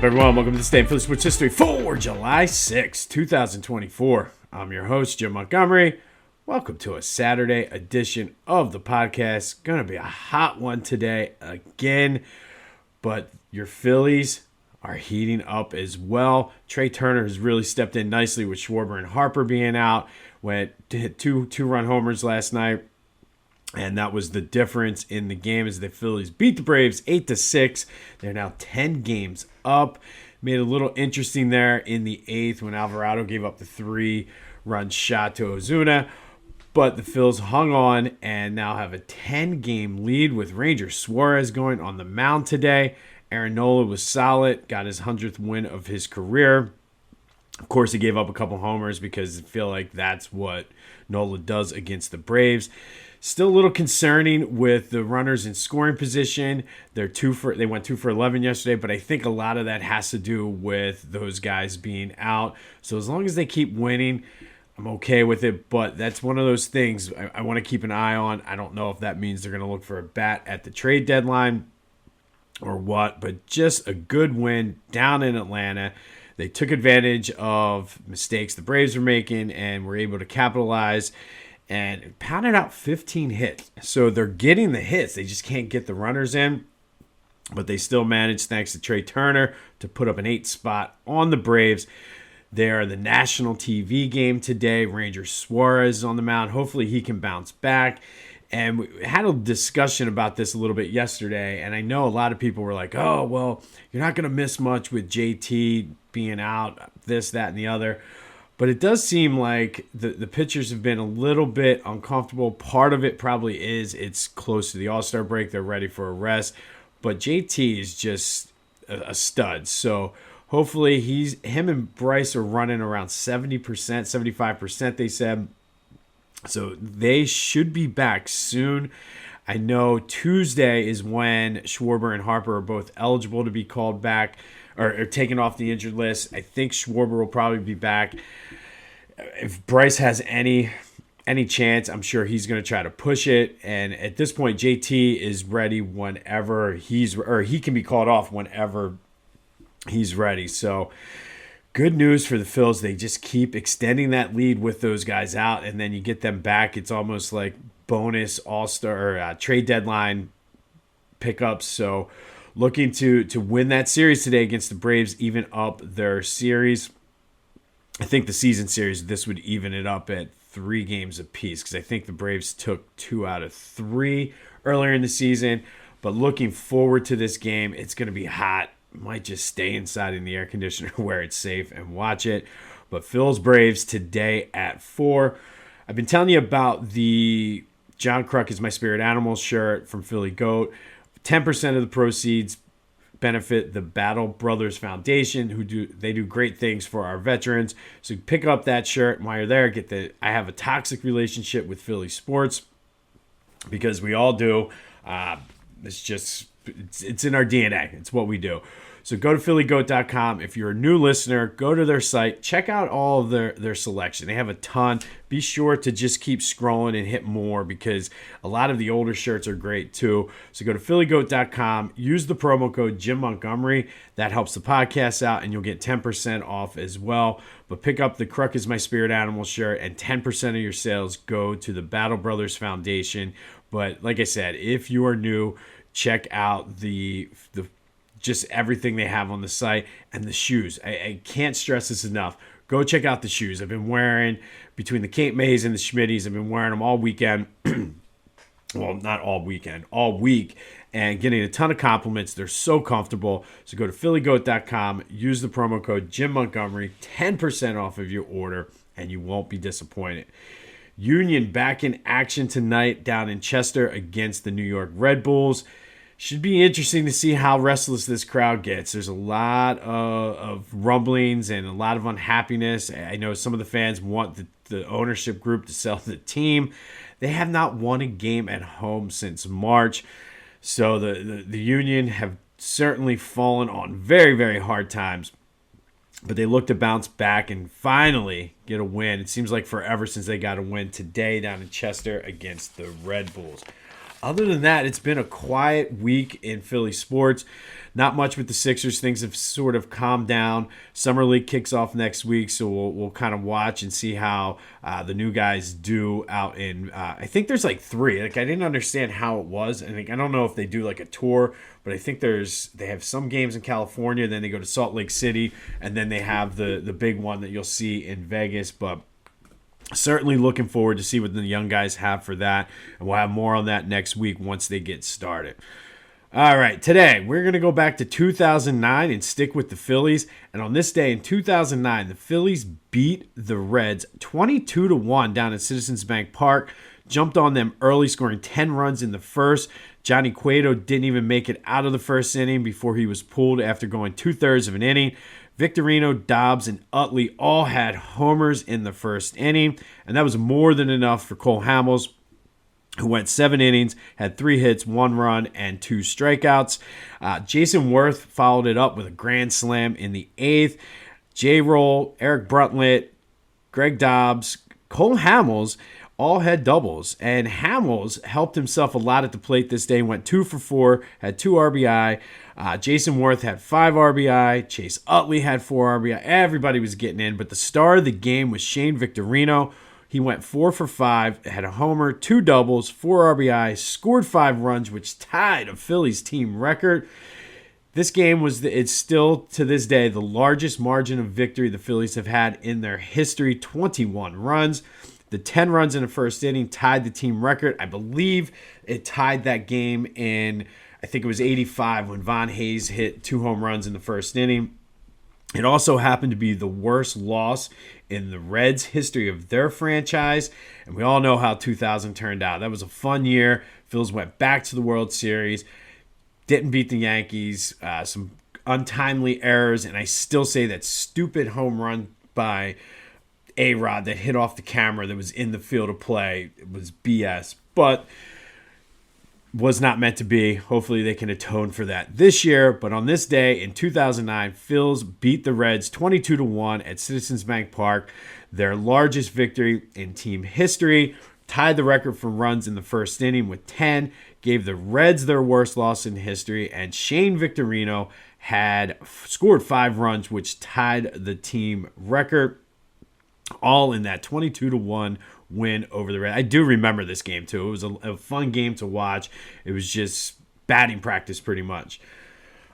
up, everyone? Welcome to this day in Philly sports history for July 6, 2024. I'm your host, Jim Montgomery. Welcome to a Saturday edition of the podcast. Going to be a hot one today again, but your Phillies are heating up as well. Trea Turner has really stepped in nicely with Schwarber and Harper being out. Went to hit two-run homers last night. And that was the difference in the game as the Phillies beat the Braves 8-6. They're now 10 games up. Made it a little interesting there in the 8th when Alvarado gave up the 3-run shot to Ozuna. But the Phils hung on and now have a 10-game lead with Ranger Suarez going on the mound today. Aaron Nola was solid, got his 100th win of his career. Of course, he gave up a couple homers because I feel like that's what Nola does against the Braves. Still a little concerning with the runners in scoring position. They went 2 for 11 yesterday, but I think a lot of that has to do with those guys being out. So as long as they keep winning, I'm okay with it. But that's one of those things I want to keep an eye on. I don't know if that means they're going to look for a bat at the trade deadline or what, but just a good win down in Atlanta. They took advantage of mistakes the Braves were making and were able to capitalize and pounded out 15 hits. So they're getting the hits. They just can't get the runners in. But they still managed, thanks to Trea Turner, to put up an 8 spot on the Braves. They are the national TV game today. Ranger Suarez on the mound. Hopefully he can bounce back. And we had a discussion about this a little bit yesterday. And I know a lot of people were like, oh, well, you're not going to miss much with JT being out, this, that, and the other. But it does seem like the pitchers have been a little bit uncomfortable. Part of it probably is it's close to the All-Star break. They're ready for a rest. But JT is just a stud. So hopefully him and Bryce are running around 70%, 75%, they said. So they should be back soon. I know Tuesday is when Schwarber and Harper are both eligible to be called back or taken off the injured list. I think Schwarber will probably be back. If Bryce has any chance, I'm sure he's going to try to push it. And at this point, JT is ready whenever he can be called off whenever he's ready. So good news for the Phils. They just keep extending that lead with those guys out, and then you get them back. It's almost like bonus All-Star or trade deadline pickups. So looking to win that series today against the Braves, even up their series. I think the season series, this would even it up at 3 games apiece because I think the Braves took 2 out of 3 earlier in the season. But looking forward to this game, it's going to be hot. Might just stay inside in the air conditioner where it's safe and watch it. But Phil's Braves today at 4. I've been telling you about the John Kruk is My Spirit Animal shirt from Philly Goat. 10% of the proceeds benefit the Battle Brothers Foundation, they do great things for our veterans. So pick up that shirt, and while you're there, I have a toxic relationship with Philly sports because we all do. It's in our DNA. It's what we do. So go to phillygoat.com. If you're a new listener, go to their site. Check out all of their selection. They have a ton. Be sure to just keep scrolling and hit more because a lot of the older shirts are great too. So go to phillygoat.com. Use the promo code Jim Montgomery. That helps the podcast out, and you'll get 10% off as well. But pick up the Kruk is My Spirit Animal shirt, and 10% of your sales go to the Battle Brothers Foundation. But like I said, if you are new, check out the just everything they have on the site and the shoes. I can't stress this enough. Go check out the shoes. I've been wearing, between the Cape Mays and the Schmitties, I've been wearing them all weekend. Well, not all weekend, all week, and getting a ton of compliments. They're so comfortable. So go to phillygoat.com, use the promo code Jim Montgomery, 10% off of your order, and you won't be disappointed. Union back in action tonight down in Chester against the New York Red Bulls. Should be interesting to see how restless this crowd gets. There's a lot of rumblings and a lot of unhappiness. I know some of the fans want the ownership group to sell the team. They have not won a game at home since March. So the Union have certainly fallen on very, very hard times. But they look to bounce back and finally get a win. It seems like forever since they got a win today down in Chester against the Red Bulls. Other than that, it's been a quiet week in Philly sports. Not much with the Sixers. Things have sort of calmed down. Summer League kicks off next week, so we'll kind of watch and see how the new guys do out in. I think there's like 3. Like I didn't understand how it was. I don't know if they do like a tour, but I think they have some games in California. Then they go to Salt Lake City, and then they have the big one that you'll see in Vegas. But certainly looking forward to see what the young guys have for that, and we'll have more on that next week once they get started. All right, today we're going to go back to 2009 and stick with the Phillies. And on this day in 2009, the Phillies beat the Reds 22-1 down at Citizens Bank Park. Jumped on them early, scoring 10 runs in the first. Johnny Cueto didn't even make it out of the first inning before he was pulled after going 2/3 of an inning. Victorino, Dobbs, and Utley all had homers in the first inning, and that was more than enough for Cole Hamels, who went 7 innings, had 3 hits, 1 run, and 2 strikeouts. Jason Worth followed it up with a grand slam in the 8th. J-Roll, Eric Bruntlett, Greg Dobbs, Cole Hamels all had doubles, and Hamels helped himself a lot at the plate this day. Went 2 for 4, had 2 RBI. Jason Worth had 5 RBI. Chase Utley had 4 RBI. Everybody was getting in, but the star of the game was Shane Victorino. He went 4 for 5, had a homer, 2 doubles, 4 RBI, scored 5 runs, which tied a Phillies team record. This game it's still to this day the largest margin of victory the Phillies have had in their history, 21 runs. The 10 runs in the first inning tied the team record. I believe it tied that game in, I think it was 85 when Von Hayes hit 2 home runs in the first inning. It also happened to be the worst loss in the Reds' history of their franchise, and we all know how 2000 turned out. That was a fun year. Phils went back to the World Series, didn't beat the Yankees, some untimely errors, and I still say that stupid home run by A-Rod that hit off the camera that was in the field of play. It was BS, but was not meant to be. Hopefully they can atone for that this year. But on this day in 2009, Phils beat the Reds 22-1 at Citizens Bank Park, their largest victory in team history. Tied the record for runs in the first inning with 10, gave the Reds their worst loss in history, and Shane Victorino had scored 5 runs, which tied the team record, all in that 22-1 win over the Reds. I do remember this game too. It was a fun game to watch. It was just batting practice pretty much.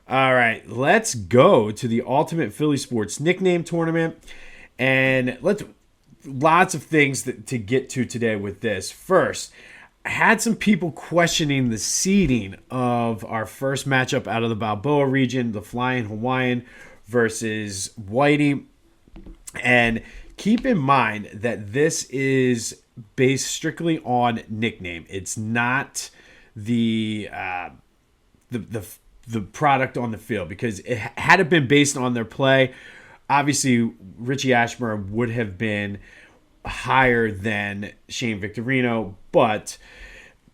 All right, let's go to the Ultimate Philly Sports Nickname Tournament, and lots of things to get to today with this. First, I had some people questioning the seeding of our first matchup out of the Balboa region, the Flying Hawaiian versus Whitey, and keep in mind that this is based strictly on nickname. It's not the product on the field, because had it been based on their play, obviously Richie Ashmore would have been higher than Shane Victorino, but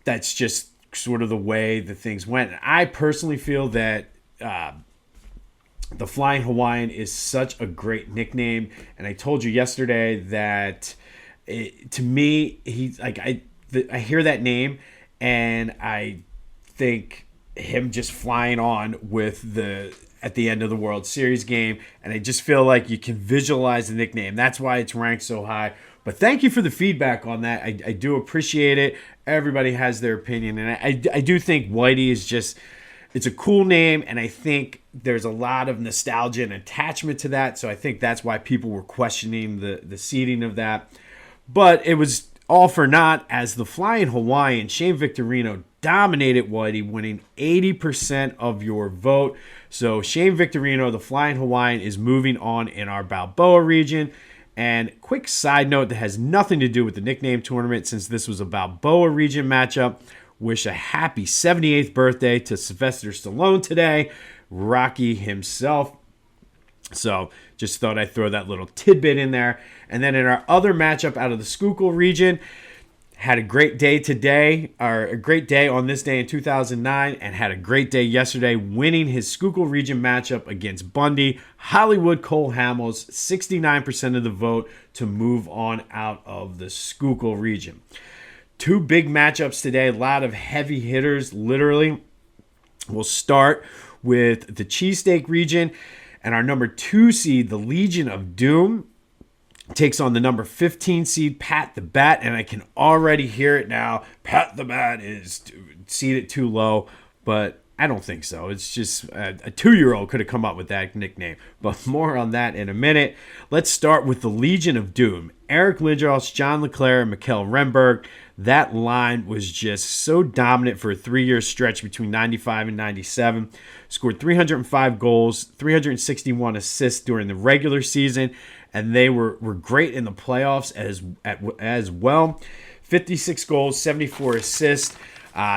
that's just sort of the way the things went. I personally feel that the Flying Hawaiian is such a great nickname, and I told you yesterday that to me, I hear that name and I think him just flying on with at the end of the World Series game, and I just feel like you can visualize the nickname. That's why it's ranked so high. But thank you for the feedback on that. I do appreciate it. Everybody has their opinion, and I do think Whitey is just, it's a cool name, and I think there's a lot of nostalgia and attachment to that, so I think that's why people were questioning the seeding of that. But it was all for naught, as the Flying Hawaiian, Shane Victorino, dominated Whitey, winning 80% of your vote. So Shane Victorino, the Flying Hawaiian, is moving on in our Balboa region. And quick side note that has nothing to do with the nickname tournament, since this was a Balboa region matchup, wish a happy 78th birthday to Sylvester Stallone today, Rocky himself. So just thought I'd throw that little tidbit in there. And then in our other matchup out of the Schuylkill region, had a great day today, or a great day on this day in 2009, and had a great day yesterday, winning his Schuylkill region matchup against Bundy. Hollywood Cole Hamels, 69% of the vote to move on out of the Schuylkill region. Two big matchups today, a lot of heavy hitters, literally. We'll start with the Cheesesteak region, and our number 2 seed, the Legion of Doom, takes on the number 15 seed, Pat the Bat, and I can already hear it now. Pat the Bat is seated too low, but I don't think so. It's just a 2-year-old could have come up with that nickname, but more on that in a minute. Let's start with the Legion of Doom. Eric Lindros, John LeClaire, and Mikael Renberg. That line was just so dominant for a 3-year stretch between 95 and 97. Scored 305 goals, 361 assists during the regular season, and they were great in the playoffs as well. 56 goals, 74 assists.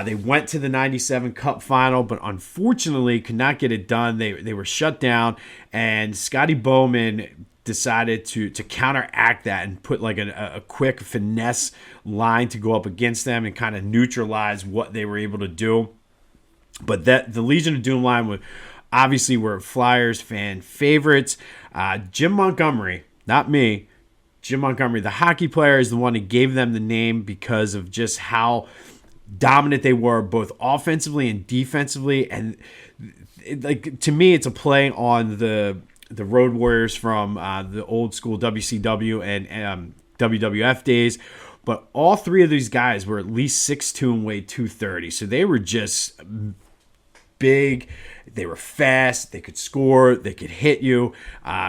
They went to the 97 Cup final, but unfortunately could not get it done. They were shut down, and Scotty Bowman decided to counteract that and put like a quick finesse line to go up against them and kind of neutralize what they were able to do. But that the Legion of Doom line were Flyers fan favorites. Jim Montgomery, not me, Jim Montgomery, the hockey player, is the one who gave them the name because of just how dominant they were both offensively and defensively. And to me, it's a play on the Road Warriors from the old school WCW and WWF days. But all three of these guys were at least 6'2" and weighed 230. So they were just big. They were fast. They could score. They could hit you.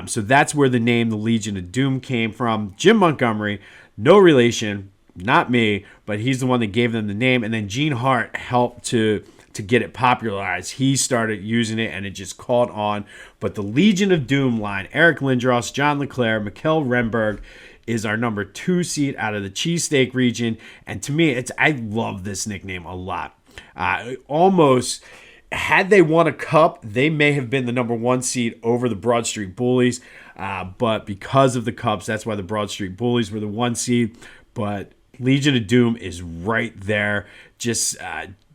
So that's where the name the Legion of Doom came from. Jim Montgomery, no relation, not me, but he's the one that gave them the name. And then Gene Hart helped to get it popularized. He started using it, and it just caught on. But the Legion of Doom line, Eric Lindros, John LeClaire, Mikael Renberg, is our number 2 seed out of the Cheesesteak region. And to me, I love this nickname a lot. Almost, had they won a cup, they may have been the number 1 seed over the Broad Street Bullies. But because of the cups, that's why the Broad Street Bullies were the 1 seed. But Legion of Doom is right there. Just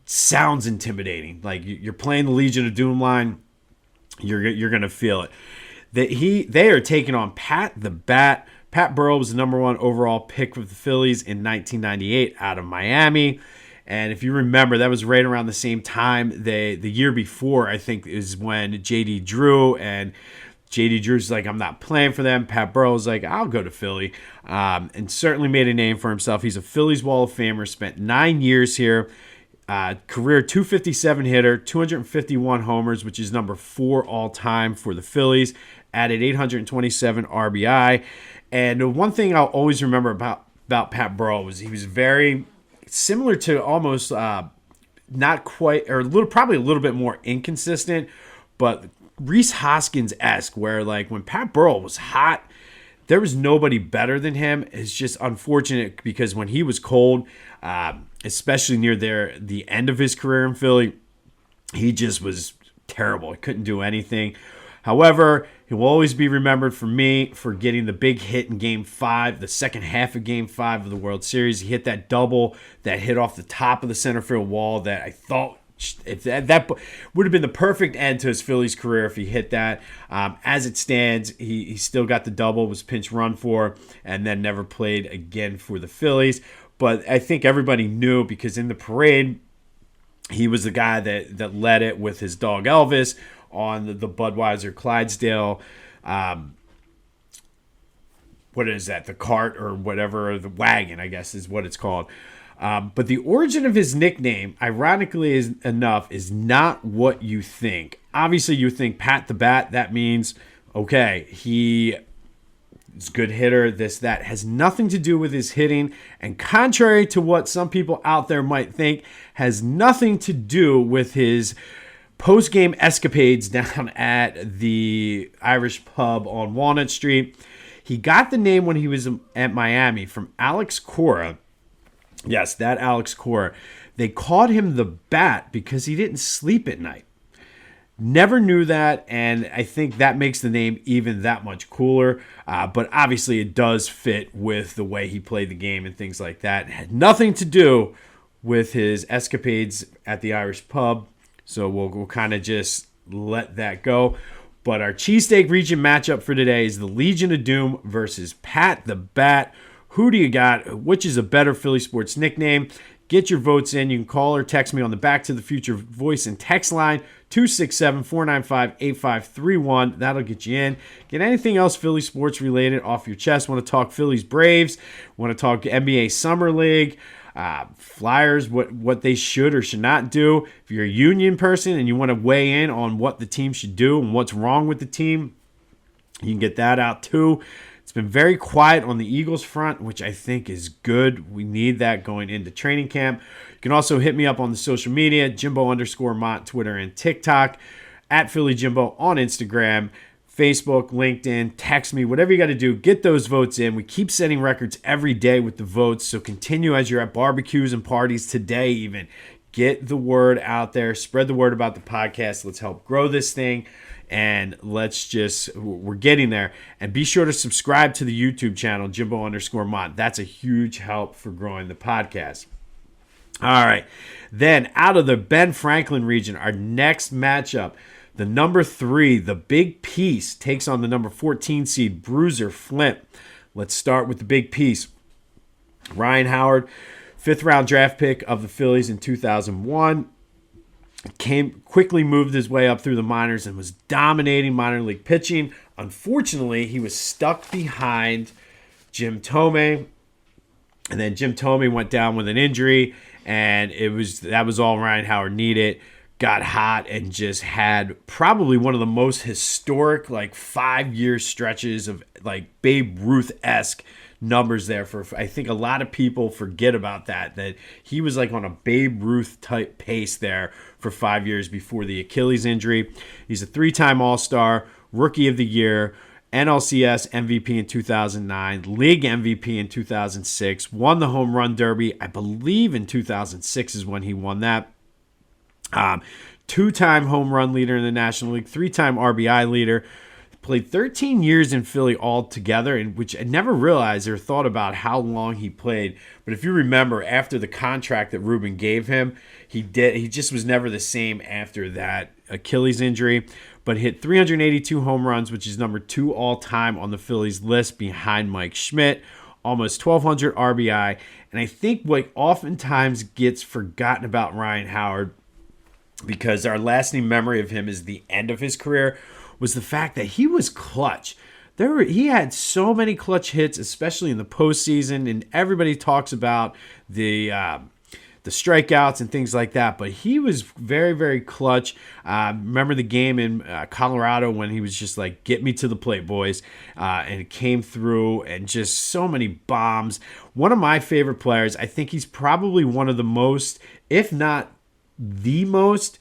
sounds intimidating. Like you're playing the Legion of Doom line, you're gonna feel it. They are taking on Pat the Bat. Pat Burrell was the number 1 overall pick with the Phillies in 1998 out of Miami. And if you remember, that was right around the same time. The year before, I think, is when J.D. Drew and J.D. Drew's like, I'm not playing for them. Pat Burrell's like, I'll go to Philly. And certainly made a name for himself. He's a Phillies Wall of Famer, spent 9 years here. Career 257 hitter, 251 homers, which is number 4 all time for the Phillies. Added 827 RBI. And the one thing I'll always remember about Pat Burrell was he was very similar to almost not quite, or probably a little bit more inconsistent, but Rhys Hoskins-esque, where like when Pat Burrell was hot, there was nobody better than him. It's just unfortunate because when he was cold, especially near the end of his career in Philly, he just was terrible. He couldn't do anything. However, he will always be remembered for me for getting the big hit in Game 5, the second half of Game 5 of the World Series. He hit that double that hit off the top of the center field wall that I thought that would have been the perfect end to his Phillies career if he hit that. As it stands, he still got the double, was pinch run for, and then never played again for the Phillies. But I think everybody knew because in the parade, he was the guy that led it with his dog Elvis on the Budweiser Clydesdale, what is that, the cart or whatever, the wagon, I guess is what it's called. But the origin of his nickname, ironically enough, is not what you think. Obviously, you think Pat the Bat, that means, okay, he is a good hitter, this, that. Has nothing to do with his hitting, and contrary to what some people out there might think, has nothing to do with his post-game escapades down at the Irish pub on Walnut Street. He got the name when he was at Miami from Alex Cora. Yes, that Alex Cora. They called him the Bat because he didn't sleep at night. Never knew that, and I think that makes the name even that much cooler. But obviously it does fit with the way he played the game and things like that. It had nothing to do with his escapades at the Irish pub. So we'll kind of just let that go. But our Cheesesteak region matchup for today is the Legion of Doom versus Pat the Bat. Who do you got? Which is a better Philly sports nickname? Get your votes in. You can call or text me on the Back to the Future voice and text line, 267-495-8531. That'll get you in. Get anything else Philly sports related off your chest. Want to talk Phillies Braves? Want to talk NBA Summer League? Flyers, what they should or should not do. If you're a Union person and you want to weigh in on what the team should do and what's wrong with the team, you can get that out too. It's been very quiet on the Eagles front, which I think is good. We need that going into training camp. You can also hit me up on the social media, Jimbo_Mott, Twitter and TikTok, at Philly Jimbo on Instagram, Facebook, LinkedIn, text me, whatever you got to do. Get those votes in. We keep setting records every day with the votes, so continue as you're at barbecues and parties today even. Get the word out there. Spread the word about the podcast. Let's help grow this thing. And we're getting there. And be sure to subscribe to the YouTube channel, Jimbo_Mott. That's a huge help for growing the podcast. All right. Then out of the Ben Franklin region, our next matchup, the number 3, the Big Piece, takes on the number 14 seed, Bruiser, Flint. Let's start with the Big Piece. Ryan Howard, 5th round draft pick of the Phillies in 2001. Quickly moved his way up through the minors and was dominating minor league pitching. Unfortunately, he was stuck behind Jim Thome, and then Jim Thome went down with an injury, and that was all Ryan Howard needed. Got hot and just had probably one of the most historic 5-year stretches of Babe Ruth-esque numbers there. I think a lot of people forget about that he was on a Babe Ruth type pace there for 5 years before the Achilles injury. He's a 3-time All-Star, Rookie of the Year, NLCS MVP in 2009, League MVP in 2006, won the Home Run Derby. I believe in 2006 is when he won that. 2-time home run leader in the National League, 3-time RBI leader. Played 13 years in Philly altogether, and which I never realized or thought about how long he played. But if you remember, after the contract that Ruben gave him, he just was never the same after that Achilles injury. But hit 382 home runs, which is number 2 all-time on the Phillies list behind Mike Schmidt. Almost 1,200 RBI. And I think what oftentimes gets forgotten about Ryan Howard, because our lasting memory of him is the end of his career, was the fact that he was clutch. He had so many clutch hits, especially in the postseason, and everybody talks about the strikeouts and things like that, but he was very, very clutch. Remember the game in Colorado when he was just get me to the plate, boys, and it came through, and just so many bombs. One of my favorite players. I think he's probably one of the most, if not the most,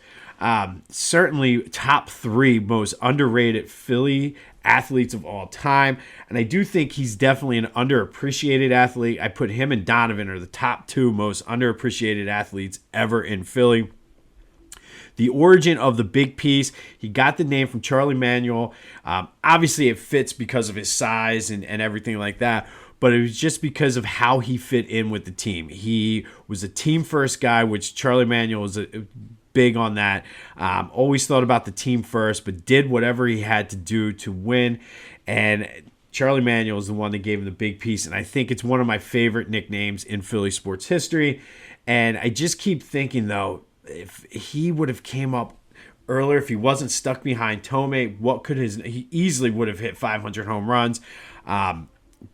certainly top 3 most underrated Philly athletes of all time. And I do think he's definitely an underappreciated athlete. I put him and Donovan are the top 2 most underappreciated athletes ever in Philly. The origin of the Big Piece, he got the name from Charlie Manuel. Obviously, it fits because of his size and everything like that. But it was just because of how he fit in with the team. He was a team-first guy, which Charlie Manuel was big on that. Always thought about the team first, but did whatever he had to do to win. And Charlie Manuel is the one that gave him the Big Piece. And I think it's one of my favorite nicknames in Philly sports history. And I just keep thinking, though, if he would have came up earlier, if he wasn't stuck behind Thome, he easily would have hit 500 home runs.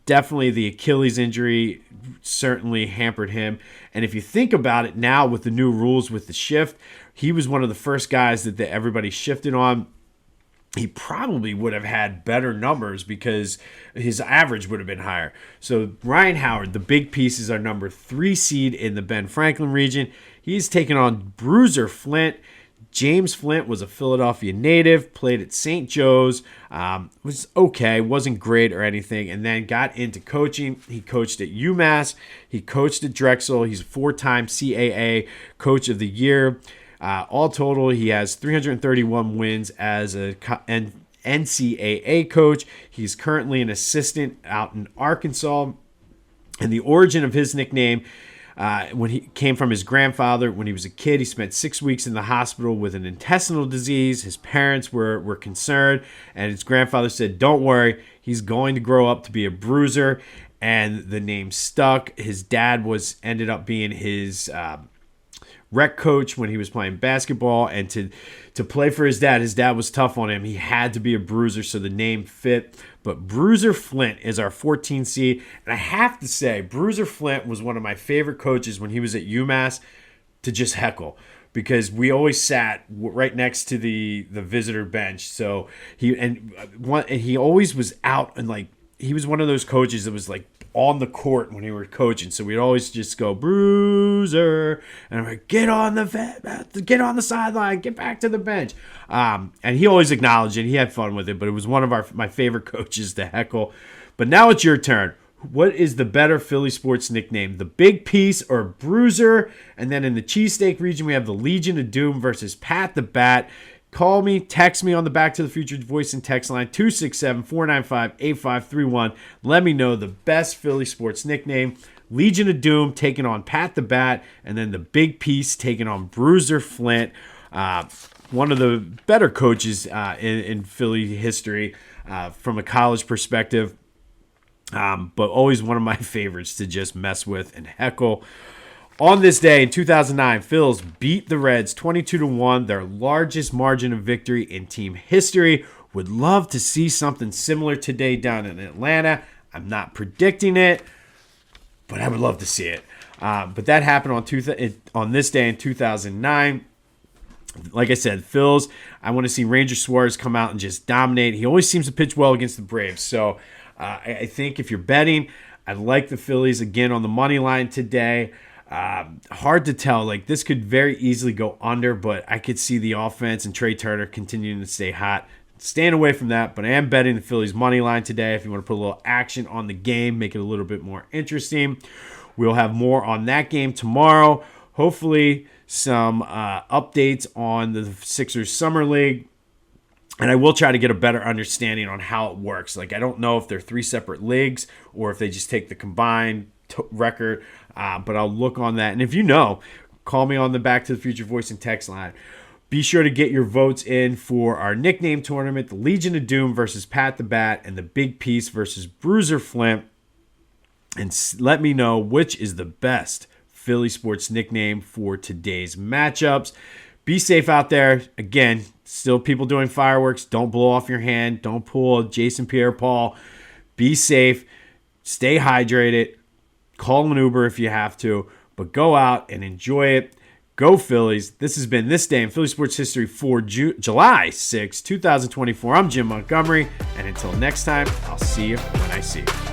Definitely the Achilles injury certainly hampered him. And if you think about it now with the new rules with the shift, he was one of the first guys that everybody shifted on. He probably would have had better numbers because his average would have been higher. So Ryan Howard, the Big Piece, is our number 3 seed in the Ben Franklin region. He's taking on Bruiser Flint. James Flint was a Philadelphia native, played at St. Joe's, was okay, wasn't great or anything, and then got into coaching. He coached at UMass. He coached at Drexel. He's a 4-time CAA Coach of the Year. All total, he has 331 wins as an NCAA coach. He's currently an assistant out in Arkansas. And the origin of his nickname, when he came from his grandfather. When he was a kid, he spent 6 weeks in the hospital with an intestinal disease. His parents were concerned, and his grandfather said, "Don't worry, he's going to grow up to be a bruiser." and the name stuck. His dad ended up being his rec coach when he was playing basketball, and to play for his dad was tough on him. He had to be a Bruiser, so the name fit. But Bruiser Flint is our 14 seed, and I have to say, Bruiser Flint was one of my favorite coaches when he was at UMass to just heckle, because we always sat right next to the visitor bench. So he always was out, and like he was one of those coaches that was like on the court when he were coaching. So we'd always just go, Bruiser, and I'm like, get on the sideline, get back to the bench. And he always acknowledged it. He had fun with it, but it was one of my favorite coaches to heckle. But now it's your turn. What is the better Philly sports nickname, the Big Piece or Bruiser? And then in the Cheesesteak region, we have the Legion of Doom versus Pat the Bat. Call me, text me on the Back to the Future voice and text line 267-495-8531. Let me know the best Philly sports nickname. Legion of Doom taking on Pat the Bat, and then the Big Piece taking on Bruiser Flint. One of the better coaches in Philly history from a college perspective, but always one of my favorites to just mess with and heckle. On this day in 2009, Phils beat the Reds 22-1, their largest margin of victory in team history. Would love to see something similar today down in Atlanta. I'm not predicting it, but I would love to see it. But that happened on this day in 2009. Like I said, Phils, I want to see Ranger Suarez come out and just dominate. He always seems to pitch well against the Braves. So I think if you're betting, I like the Phillies again on the money line today. Hard to tell. Like, this could very easily go under, but I could see the offense and Trea Turner continuing to stay hot. Staying away from that, but I am betting the Phillies money line today. If you want to put a little action on the game, make it a little bit more interesting. We'll have more on that game tomorrow. Hopefully some updates on the Sixers Summer League. And I will try to get a better understanding on how it works. Like, I don't know if they're 3 separate leagues or if they just take the combined record, but I'll look on that. And if you know, call me on the Back to the Future voice and text line. Be sure to get your votes in for our nickname tournament, the Legion of Doom versus Pat the Bat and the Big Piece versus Bruiser Flint. And let me know which is the best Philly sports nickname for today's matchups. Be safe out there. Again, still people doing fireworks. Don't blow off your hand. Don't pull a Jason Pierre-Paul. Be safe. Stay hydrated. Call an Uber if you have to. But go out and enjoy it. Go Phillies. This has been This Day in Philly Sports History for July 6, 2024. I'm Jim Montgomery. And until next time, I'll see you when I see you.